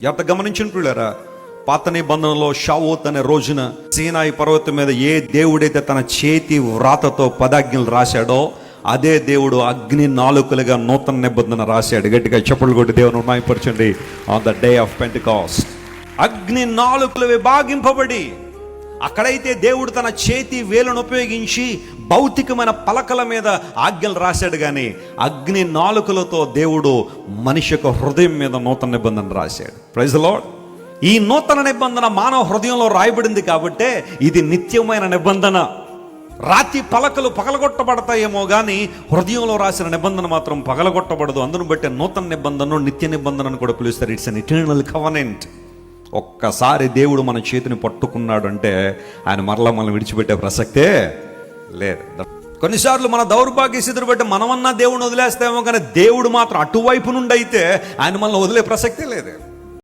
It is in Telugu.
ఎంత గమనించినట్లురా, పాత నిబంధనలో షావోత్ అనే రోజున సీనాయి పర్వతం మీద ఏ దేవుడైతే తన చేతి వ్రాతతో పదాజ్ఞలు రాశాడో అదే దేవుడు అగ్ని నాలుకలుగా నూతన నిబంధన రాశాడు. గట్టిగా చెప్పులు కొట్టి దేవుని మహిమపరచండి. ఆన్ ద డే ఆఫ్ పెంటెకాస్ట్ అగ్ని నాలుకలు విభాగింపబడి, అక్కడైతే దేవుడు తన చేతి వేలును ఉపయోగించి భౌతికమైన పలకల మీద ఆజ్ఞలు రాశాడు, కానీ అగ్ని నాలుకలతో దేవుడు మనిషి యొక్క హృదయం మీద నూతన నిబంధన రాశాడు. Praise the Lord. ఈ నూతన నిబంధన మానవ హృదయంలో రాయబడింది కాబట్టే ఇది నిత్యమైన నిబంధన. రాతి పలకలు పగలగొట్టబడతాయేమో కానీ హృదయంలో రాసిన నిబంధన మాత్రం పగలగొట్టబడదు. అందును బట్టి నూతన నిబంధనను నిత్య నిబంధనను కూడా పిలుస్తారు. It's an eternal covenant. ఒక్కసారి దేవుడు మన చేతిని పట్టుకున్నాడు అంటే ఆయన మరలా మనం విడిచిపెట్టే ప్రసక్తే లేదు. కొన్నిసార్లు మన దౌర్భాగ్య స్థితిని బట్టి మనమన్నా దేవుడిని వదిలేస్తామేమో, కానీ దేవుడు మాత్రం అటువైపు నుండి అయితే ఆయన మనల్ని వదిలే ప్రసక్తే లేదు.